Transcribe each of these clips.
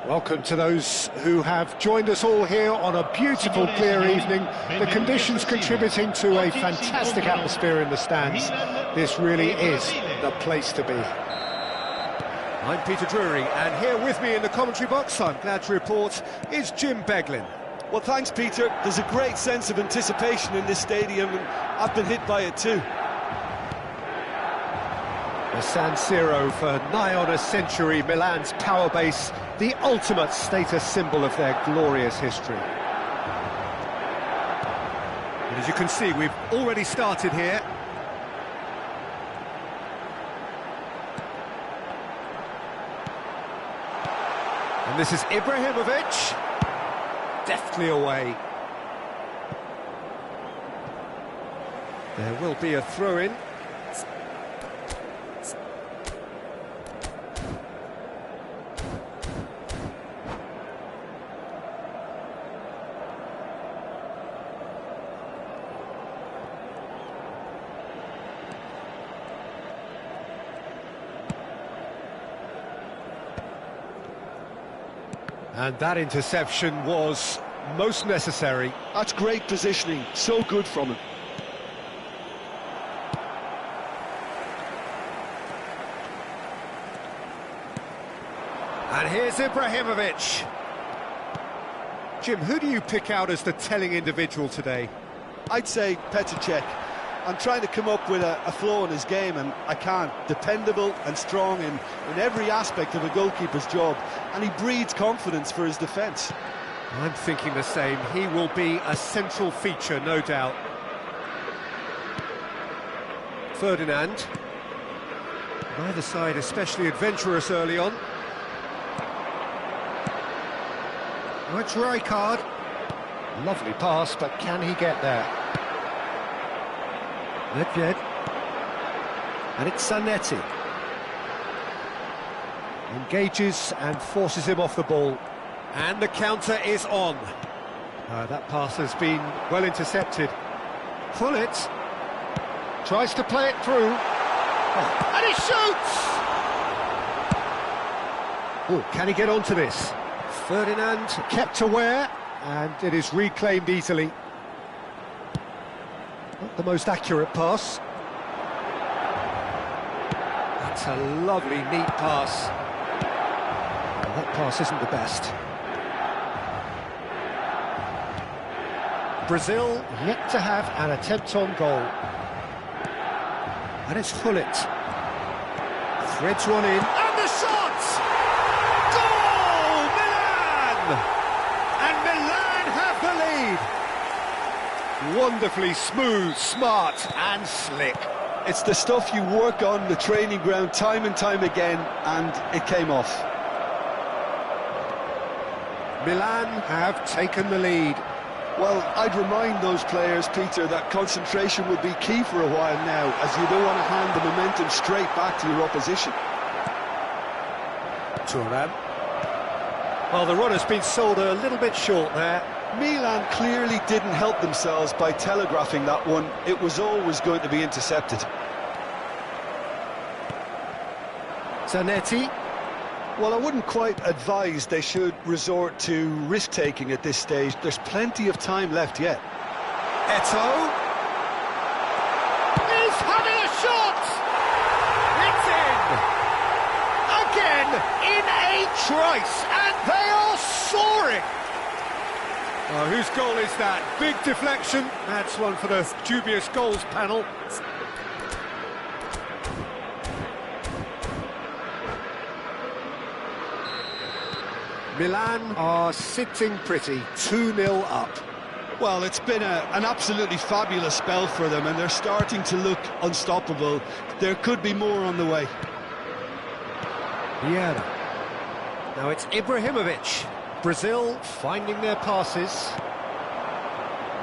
Welcome to those who have joined us all here on a beautiful, clear evening. The conditions contributing to a fantastic atmosphere in the stands. This really is the place to be. I'm Peter Drury, and here with me in the commentary box, I'm glad to report, is Jim Beglin. Well, thanks, Peter. There's a great sense of anticipation in this stadium, and I've been hit by it too. The San Siro for nigh on a century, Milan's power base, the ultimate status symbol of their glorious history. And as you can see, we've already started here. And this is Ibrahimovic, deftly away. There will be a throw-in. And that interception was most necessary. That's great positioning, so good from him. And here's Ibrahimovic. Jim, who do you pick out as the telling individual today? I'd say Petr Cech. I'm trying to come up with a flaw in his game, and I can't. Dependable and strong in every aspect of a goalkeeper's job, and he breeds confidence for his defence. I'm thinking the same. He will be a central feature, no doubt. Ferdinand. Neither side especially adventurous early on. Now it's Rijkaard. Lovely pass, but can he get there? Nedved. And it's Zanetti. Engages and forces him off the ball. And the counter is on. That pass has been well intercepted. Gullit tries to play it through. Oh, and he shoots! Oh, can he get onto this? Ferdinand kept aware, and it is reclaimed easily. Not the most accurate pass. That's a lovely, neat pass. Well, that pass isn't the best. Brazil yet to have an attempt on goal. And it's Gullit. Threads one in. And the shot! Goal! Milan! And Milan have the lead. Wonderfully smooth, smart and slick. It's the stuff you work on the training ground time and time again, and it came off. Milan have taken the lead. Well, I'd remind those players, Peter, that concentration would be key for a while now, as you don't want to hand the momentum straight back to your opposition. Thuram. Well, the run has been sold a little bit short there. Milan clearly didn't help themselves by telegraphing that one. It was always going to be intercepted. Zanetti. Well, I wouldn't quite advise they should resort to risk-taking at this stage. There's plenty of time left yet. Eto'o. He's having a shot! It's in! Again, in a trice, and they are soaring! Oh, whose goal is that? Big deflection. That's one for the dubious goals panel. Milan are sitting pretty, 2-0 up. Well, it's been an absolutely fabulous spell for them, and they're starting to look unstoppable. There could be more on the way. Vieira. Now it's Ibrahimovic. Brazil finding their passes.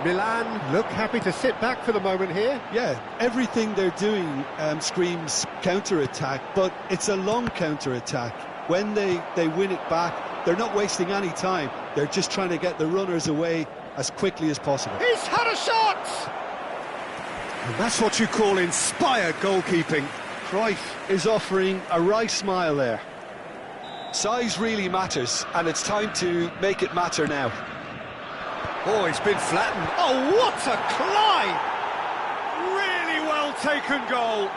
Milan look happy to sit back for the moment here. Yeah, everything they're doing screams counter-attack, but it's a long counter-attack. When they win it back, they're not wasting any time. They're just trying to get the runners away as quickly as possible. He's had a shot! And that's what you call inspired goalkeeping. Cruyff is offering a wry smile there. Size really matters, and it's time to make it matter now. Oh, he's been flattened. Oh, what a climb! Really well taken goal.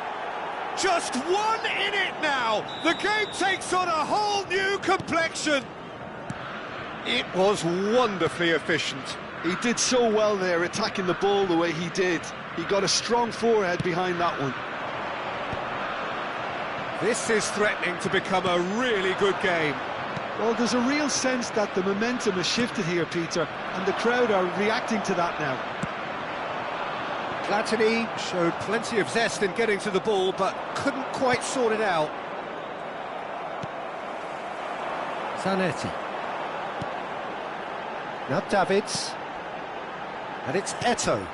Just one in it now. The game takes on a whole new complexion. It was wonderfully efficient. He did so well there, attacking the ball the way he did. He got a strong forehead behind that one. This is threatening to become a really good game. Well, there's a real sense that the momentum has shifted here, Peter, and the crowd are reacting to that now. Platini showed plenty of zest in getting to the ball, but couldn't quite sort it out. Zanetti. Now Davids. And it's Eto'o.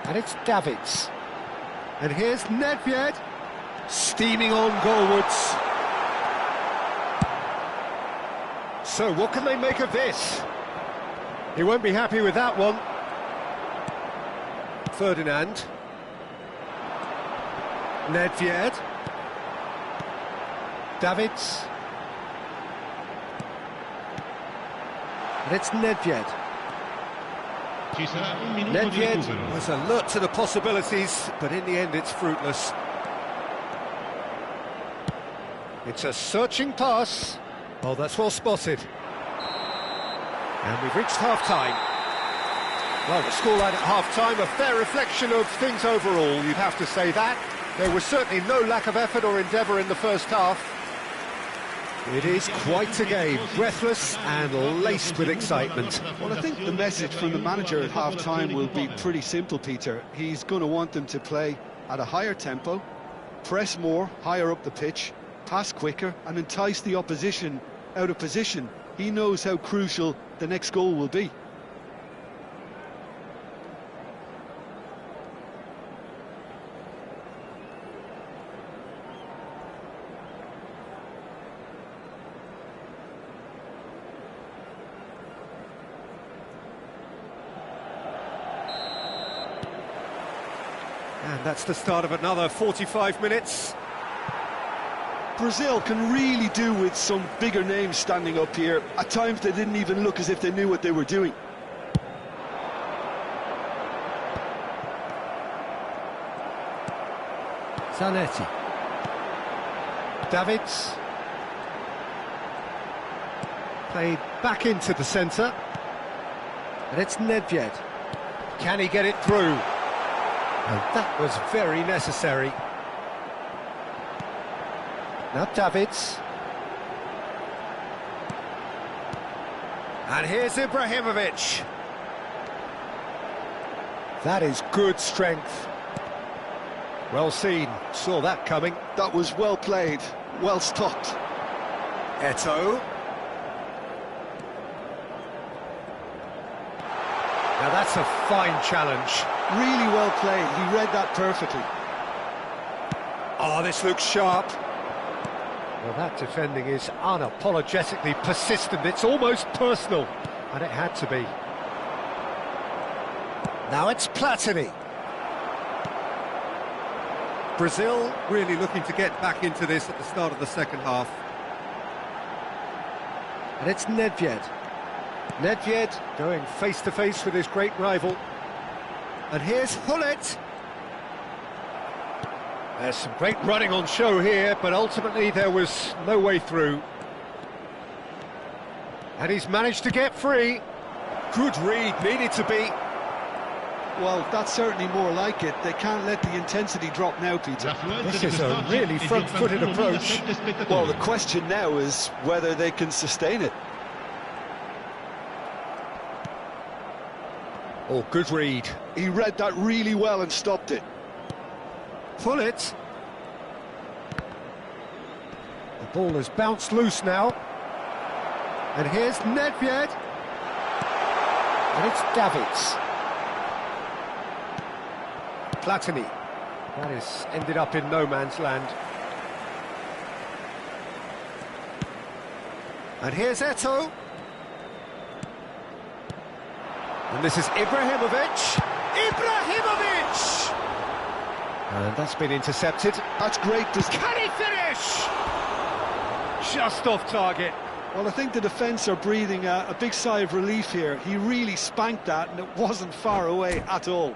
And it's Davids. And here's Nedved. Steaming on goalwards. So what can they make of this? He won't be happy with that one. Ferdinand. Nedved. Davids. And it's Nedved. Nedved was alert to the possibilities, but in the end it's fruitless. It's a searching pass. Oh, that's well spotted. And we've reached half-time. Well, the scoreline at half-time, a fair reflection of things overall, you'd have to say that. There was certainly no lack of effort or endeavour in the first half. It is quite a game, breathless and laced with excitement. Well, I think the message from the manager at half-time will be pretty simple, Peter. He's going to want them to play at a higher tempo, press more, higher up the pitch, pass quicker and entice the opposition out of position. He knows how crucial the next goal will be. And that's the start of another 45 minutes. Brazil can really do with some bigger names standing up here. At times they didn't even look as if they knew what they were doing. Zanetti. Davids. Played back into the centre. And it's Nedved. Can he get it through? And that was very necessary. Now Davids. And here's Ibrahimovic. That is good strength. Well seen, saw that coming. That was well played, well stopped. Eto'o. Now that's a fine challenge. Really well played, he read that perfectly. Oh, this looks sharp. Well, that defending is unapologetically persistent. It's almost personal, and it had to be. Now it's Platini. Brazil really looking to get back into this at the start of the second half. And it's Nedved. Nedved going face-to-face with his great rival. And here's Hullet. There's some great running on show here, but ultimately there was no way through. And he's managed to get free. Good read, needed to be. Well, that's certainly more like it. They can't let the intensity drop now, Peter. This is a really front-footed approach. Well, the question now is whether they can sustain it. Oh, good read. He read that really well and stopped it. Hullet. The ball has bounced loose now. And here's Nedved. And it's Davids. Platini. That has ended up in no man's land. And here's Eto'o. And this is Ibrahimovic. Ibrahimovic! And that's been intercepted. That's great. Can he finish? just off target. Well, I think the defence are breathing a big sigh of relief here. He really spanked that, and it wasn't far away at all.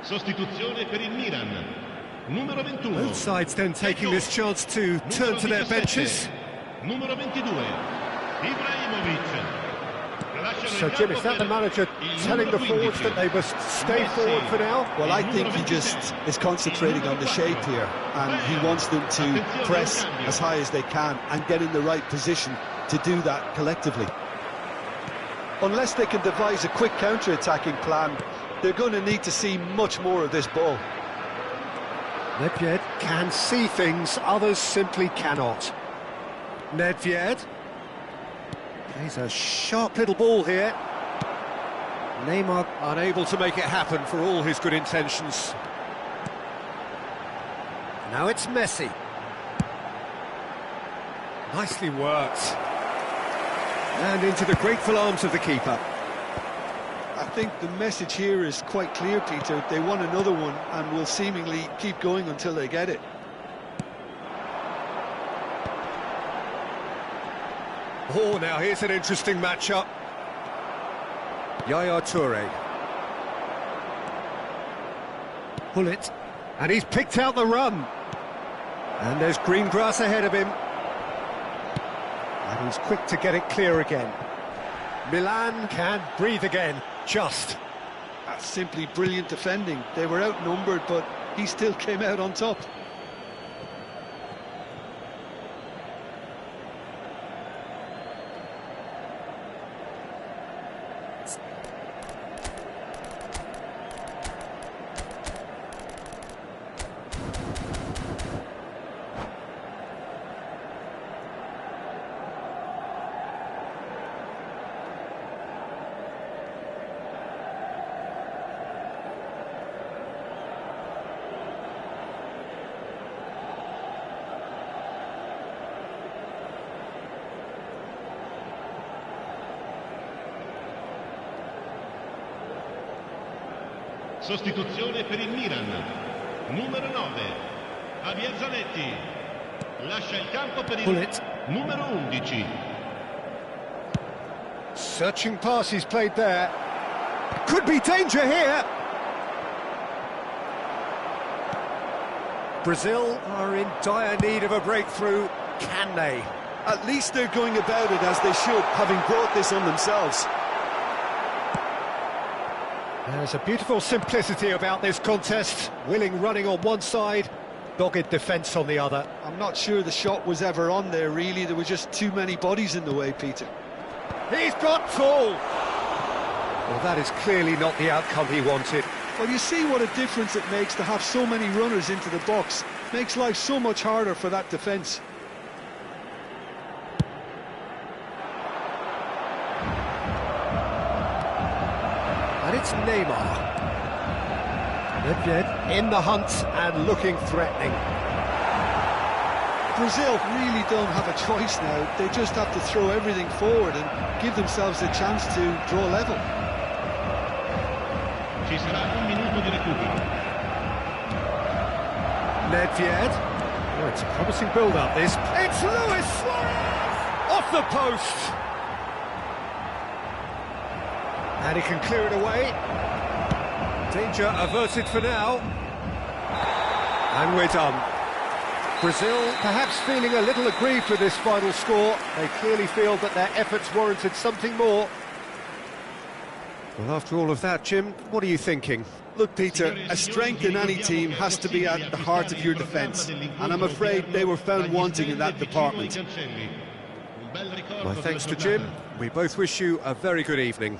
Sostituzione per il Milan, numero 21. Both sides then taking this chance to turn to their benches. Numero 22, Ibrahimovic. So Jim, is that the manager telling the forwards that they must stay forward for now? Well, I think he just is concentrating on the shape here, and he wants them to press as high as they can and get in the right position to do that collectively. Unless they can devise a quick counter-attacking plan, they're going to need to see much more of this ball. Nedved can see things, others simply cannot. Nedved. He's a sharp little ball here. Neymar unable to make it happen for all his good intentions. Now it's Messi. Nicely worked. And into the grateful arms of the keeper. I think the message here is quite clear, Peter. They want another one and will seemingly keep going until they get it. Oh, now here's an interesting matchup. Yaya Toure. Pull it. And he's picked out the run. And there's green grass ahead of him. And he's quick to get it clear again. Milan can breathe again. Just. That's simply brilliant defending. They were outnumbered, but he still came out on top. Sostituzione per il Milan, numero 9, Javier Zanetti. Lascia il campo per il numero 11. Searching pass he's played there. Could be danger here. Brazil are in dire need of a breakthrough. Can they? At least they're going about it as they should, having brought this on themselves. There's a beautiful simplicity about this contest. Willing running on one side, dogged defence on the other. I'm not sure the shot was ever on there, really. There were just too many bodies in the way, Peter. He's got full! Well, that is clearly not the outcome he wanted. Well, you see what a difference it makes to have so many runners into the box. Makes life so much harder for that defence. And it's Neymar. Nedved in the hunt and looking threatening. Brazil really don't have a choice now. They just have to throw everything forward and give themselves a chance to draw level. Ci sarà un minuto di recupero. Nedved. Oh, it's a promising build-up, this. It's Luis Suarez! Off the post! And he can clear it away. Danger averted for now. And we're done. Brazil perhaps feeling a little aggrieved with this final score. They clearly feel that their efforts warranted something more. Well, after all of that, Jim, what are you thinking? Look, Peter, a strength in any team has to be at the heart of your defence, and I'm afraid they were found wanting in that department. My thanks to Jim. We both wish you a very good evening.